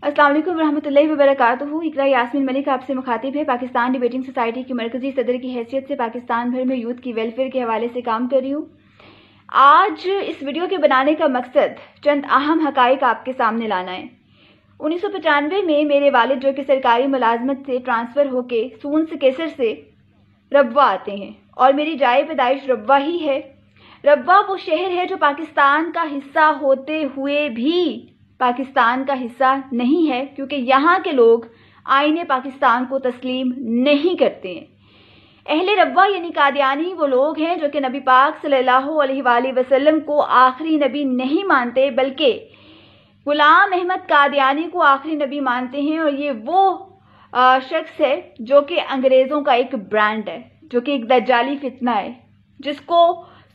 अस्सलाम वालेकुम रहमतुल्लाहि व बरकातुहू। इकरा यास्मीन मलिक आपसे मुखातिब है। पाकिस्तान डिबेटिंग सोसाइटी की मरकजी सदर की हैसियत से पाकिस्तान भर में यूथ की वेलफेयर के हवाले से काम कर रही हूँ। आज इस वीडियो के बनाने का मकसद चंद अहम हकाइक आपके सामने लाना है। 1995 में मेरे वालिद जो कि सरकारी मुलाजमत से ट्रांसफ़र होके सून से केसर से रब्वा आते हैं और मेरी जाए पैदाइश रब्वा ही है। रब्वा वो शहर है जो पाकिस्तान का हिस्सा होते हुए भी पाकिस्तान का हिस्सा नहीं है, क्योंकि यहाँ के लोग आईने पाकिस्तान को तस्लीम नहीं करते हैं। अहले रब्वा यानी कादियानी वो लोग हैं जो कि नबी पाक सल्लल्लाहु अलैहि वसल्लम को आखिरी नबी नहीं मानते, बल्कि गुलाम अहमद कादियानी को आखिरी नबी मानते हैं। और ये वो शख्स है जो कि अंग्रेज़ों का एक ब्रांड है, जो कि एक दज्जाली फितना है, जिसको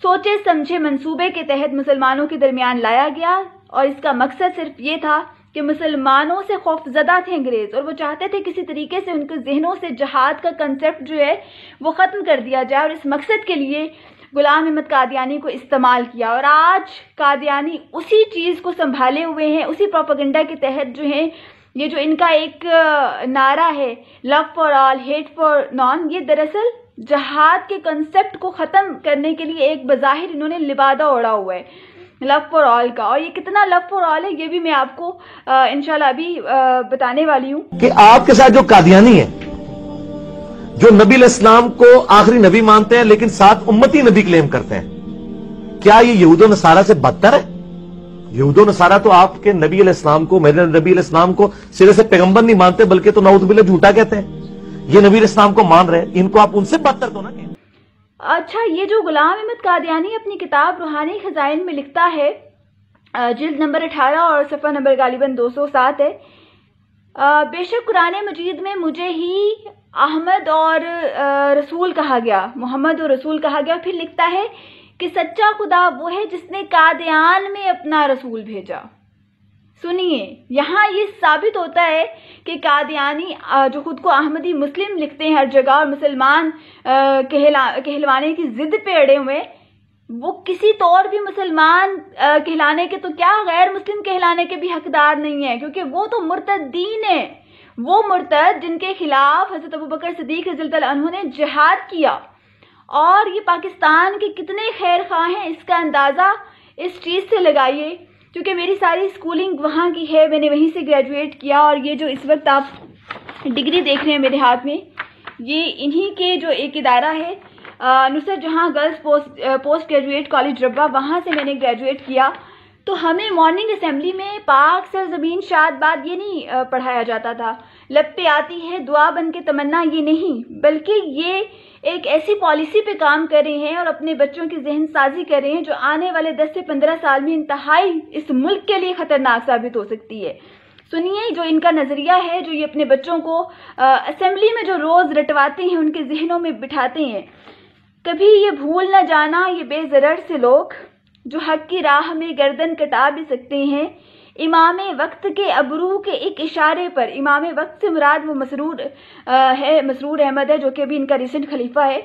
सोचे समझे मंसूबे के तहत मुसलमानों के दरमियान लाया गया। और इसका मकसद सिर्फ ये था कि मुसलमानों से खौफजदा थे अंग्रेज़, और वो चाहते थे किसी तरीके से उनके जहनों से जहाद का कंसेप्ट जो है वो ख़त्म कर दिया जाए। और इस मकसद के लिए गुलाम अहमद कादियानी को इस्तेमाल किया। और आज कादियानी उसी चीज़ को संभाले हुए हैं, उसी प्रोपेगेंडा के तहत जो है ये जो इनका एक नारा है love for all hate for non, ये दरअसल जहाद के कंसेप्ट को ख़त्म करने के लिए एक बज़ाहिर इन्होंने लिबादा ओढ़ा हुआ है लव फॉर ऑल का। और ये कितना लव फॉर ऑल है ये भी मैं आपको इंशाल्लाह अभी बताने वाली हूँ कि आपके साथ जो कादियानी है, जो नबी इस्लाम को आखिरी नबी मानते हैं लेकिन साथ उम्मती नबी क्लेम करते हैं, क्या ये यहूदो नसारा से बदतर है? यहूदो नसारा तो आपके नबी इस्लाम को, मेरे नबी इस्लाम को सिरे से पैगंबर नहीं मानते, बल्कि तो नाउज़ुबिल्लाह झूठा कहते हैं। ये नबी इस्लाम को मान रहे हैं, इनको आप उनसे बदतर तो ना कहें। अच्छा, ये जो गुलाम अहमद कादियानी अपनी किताब रूहानी खजाइन में लिखता है, जिल्द नंबर 18 और सफ़ा नंबर गालिबन 207 है, बेशक कुरान मजीद में मुझे ही अहमद और रसूल कहा गया, मोहम्मद और रसूल कहा गया। फिर लिखता है कि सच्चा खुदा वो है जिसने कादियान में अपना रसूल भेजा। सुनिए, यहाँ ये साबित होता है कि कादियानी जो खुद को अहमदी मुस्लिम लिखते हैं हर जगह और मुसलमान कहलवाने की जिद पे अड़े हुए, वो किसी तौर भी मुसलमान कहलाने के तो क्या गैर मुस्लिम कहलाने के भी हकदार नहीं है, क्योंकि वो तो मुर्तदीन है। वो मुर्तद जिनके खिलाफ हज़रत अबू बकर सिद्दीक़ रज़ियल्लाहु अन्हु ने जिहाद किया। और ये पाकिस्तान के कितने खैर ख्वाह हैं इसका अंदाज़ा इस चीज़ से लगाइए, क्योंकि मेरी सारी स्कूलिंग वहाँ की है, मैंने वहीं से ग्रेजुएट किया। और ये जो इस वक्त आप डिग्री देख रहे हैं मेरे हाथ में, ये इन्हीं के जो एक इदारा है नुसरत जहाँ गर्ल्स पोस्ट ग्रेजुएट कॉलेज रब्बा, वहाँ से मैंने ग्रेजुएट किया। तो हमें मॉर्निंग असेंबली में पाक सरज़मीन शाद बात ये नहीं पढ़ाया जाता था, लब पे आती है दुआ बन के तमन्ना, ये नहीं, बल्कि ये एक ऐसी पॉलिसी पे काम कर रहे हैं और अपने बच्चों की जहन साजी कर रहे हैं जो आने वाले 10 से 15 साल में इंतहाई इस मुल्क के लिए ख़तरनाक साबित हो सकती है। सुनिए, जो इनका नज़रिया है, जो ये अपने बच्चों को असेंबली में जो रोज़ रटवाते हैं, उनके जहनों में बिठाते हैं, कभी ये भूल न जाना ये बेज़रर से लोग जो हक की राह में गर्दन कटा भी सकते हैं। इमाम वक्त के अबरू के एक इशारे पर, इमाम वक्त से मुराद वो मसरूर अहमद है जो कि अभी इनका रिसेंट खलीफा है।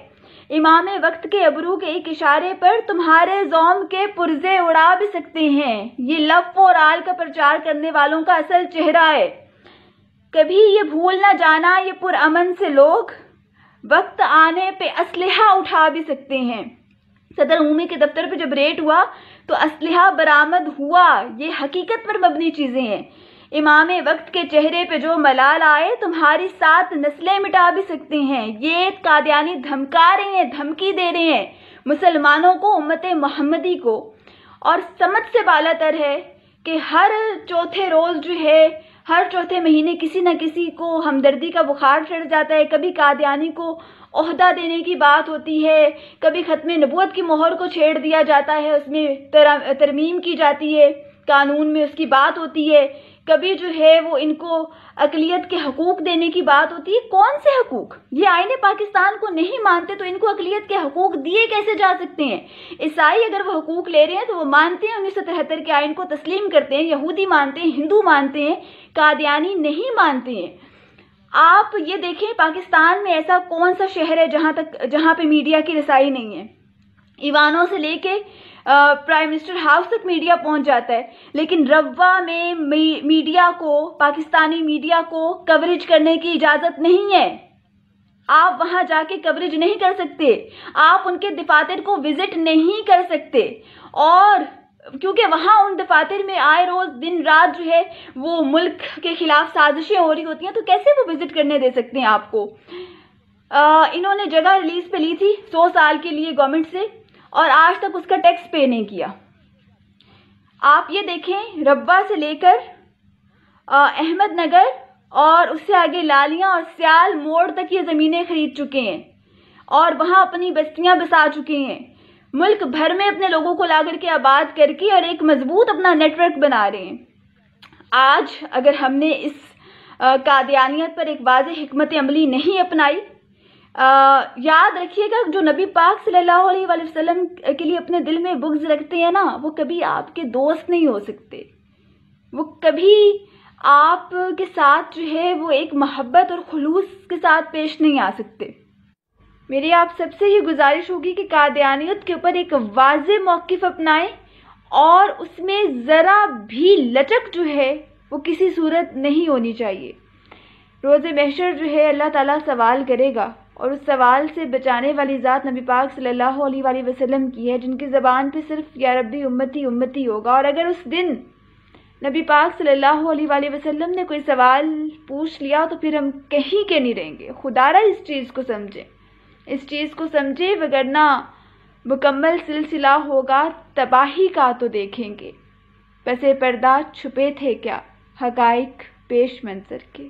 इमाम वक्त के अबरू के एक इशारे पर तुम्हारे ज़ौम के पुर्जे उड़ा भी सकते हैं। ये लव फॉर ऑल का प्रचार करने वालों का असल चेहरा है। कभी ये भूल ना जाना ये पुरअमन से लोग वक्त आने पे असलहा उठा भी सकते हैं। सदर उम्मी के दफ्तर पे जब रेड हुआ तो असलहा बरामद हुआ, ये हकीकत पर मबनी चीज़ें हैं। इमाम वक्त के चेहरे पे जो मलाल आए तुम्हारी 7 नस्लें मिटा भी सकते हैं। ये कादियानी धमका रहे हैं, धमकी दे रहे हैं मुसलमानों को, उम्मत मोहम्मदी को। और समझ से बालातर है कि हर चौथे रोज़ जो है, हर चौथे महीने किसी न किसी को हमदर्दी का बुखार चढ़ जाता है। कभी कादियानी को ओहदा देने की बात होती है, कभी ख़त्म नबूवत की मोहर को छेड़ दिया जाता है, उसमें तरमीम की जाती है, कानून में उसकी बात होती है। कभी जो है वो इनको अक़लियत के हकूक़ देने की बात होती है। कौन से हकूक़? ये आईने पाकिस्तान को नहीं मानते तो इनको अक़लियत के हकूक़ दिए कैसे जा सकते हैं? ईसाई अगर वो हकूक़ ले रहे हैं तो वो मानते हैं 1973 के आइन को तस्लीम करते हैं, यहूदी मानते हैं, हिंदू मानते हैं, कादियानी नहीं मानते हैं। आप ये देखें, पाकिस्तान में ऐसा कौन सा शहर है जहाँ पे मीडिया की रसाई नहीं है? ईवानों से लेके پرائم منسٹر ہاؤس تک میڈیا پہنچ جاتا ہے، لیکن روا میں میڈیا کو، پاکستانی میڈیا کو کوریج کرنے کی اجازت نہیں ہے۔ آپ وہاں جا کے کوریج نہیں کر سکتے، آپ ان کے دفاتر کو وزٹ نہیں کر سکتے، اور کیونکہ وہاں ان دفاتر میں آئے روز دن رات جو ہے وہ ملک کے خلاف سازشیں ہو رہی ہوتی ہیں، تو کیسے وہ وزٹ کرنے دے سکتے ہیں آپ کو؟ انہوں نے جگہ ریلیز پہ لی تھی 100 سال کے لیے گورنمنٹ سے، اور آج تک اس کا ٹیکس پے نہیں کیا۔ آپ یہ دیکھیں، ربا سے لے کر احمد نگر اور اس سے آگے لالیاں اور سیال موڑ تک یہ زمینیں خرید چکے ہیں اور وہاں اپنی بستیاں بسا چکے ہیں، ملک بھر میں اپنے لوگوں کو لا کر کے آباد کر کے اور ایک مضبوط اپنا نیٹ ورک بنا رہے ہیں۔ آج اگر ہم نے اس قادیانیت پر ایک واضح حکمت عملی نہیں اپنائی، یاد رکھیے گا جو نبی پاک صلی اللہ علیہ وآلہ وسلم کے لیے اپنے دل میں بغض رکھتے ہیں نا، وہ کبھی آپ کے دوست نہیں ہو سکتے، وہ کبھی آپ کے ساتھ جو ہے وہ ایک محبت اور خلوص کے ساتھ پیش نہیں آ سکتے۔ میری آپ سب سے یہ گزارش ہوگی کہ قادیانیت کے اوپر ایک واضح موقف اپنائیں، اور اس میں ذرا بھی لچک جو ہے وہ کسی صورت نہیں ہونی چاہیے۔ روز محشر جو ہے اللہ تعالیٰ سوال کرے گا، اور اس سوال سے بچانے والی ذات نبی پاک صلی اللہ علیہ وآلہ وسلم کی ہے، جن کی زبان پہ صرف یا ربی امتی امتی ہوگا۔ اور اگر اس دن نبی پاک صلی اللہ علیہ وآلہ وسلم نے کوئی سوال پوچھ لیا تو پھر ہم کہیں کے نہیں رہیں گے۔ خدا را اس چیز کو سمجھیں، اس چیز کو سمجھے، وگرنہ مکمل سلسلہ ہوگا تباہی کا تو دیکھیں گے، پسے پردہ چھپے تھے کیا حقائق پیش منظر کے۔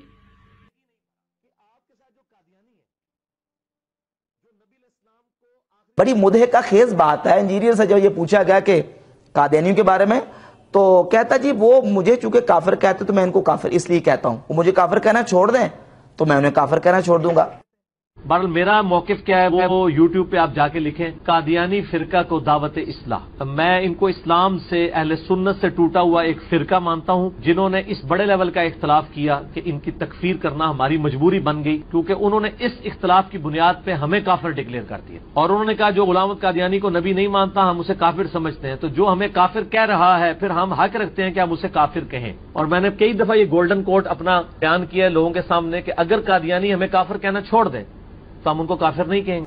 بڑی مضحکہ خیز بات ہے، انجینئر سے جب یہ پوچھا گیا کہ قادیانیوں کے بارے میں، تو کہتا جی وہ مجھے چونکہ کافر کہتے تو میں ان کو کافر اس لیے کہتا ہوں، وہ مجھے کافر کہنا چھوڑ دیں تو میں انہیں کافر کہنا چھوڑ دوں گا۔ بہرحال میرا موقف کیا ہے وہ یوٹیوب پہ آپ جا کے لکھیں، قادیانی فرقہ کو دعوت اصلاح۔ میں ان کو اسلام سے، اہل سنت سے ٹوٹا ہوا ایک فرقہ مانتا ہوں، جنہوں نے اس بڑے لیول کا اختلاف کیا کہ ان کی تکفیر کرنا ہماری مجبوری بن گئی، کیونکہ انہوں نے اس اختلاف کی بنیاد پہ ہمیں کافر ڈکلیئر کر دیا، اور انہوں نے کہا جو غلام احمد قادیانی کو نبی نہیں مانتا ہم اسے کافر سمجھتے ہیں، تو جو ہمیں کافر کہہ رہا ہے پھر ہم حق رکھتے ہیں کہ ہم اسے کافر کہیں۔ اور میں نے کئی دفعہ یہ گولڈن کوٹ اپنا بیان کیا ہے لوگوں کے سامنے کہ اگر قادیانی ہمیں کافر کہنا چھوڑ دیں تو ہم ان کو کافر نہیں کہیں گے۔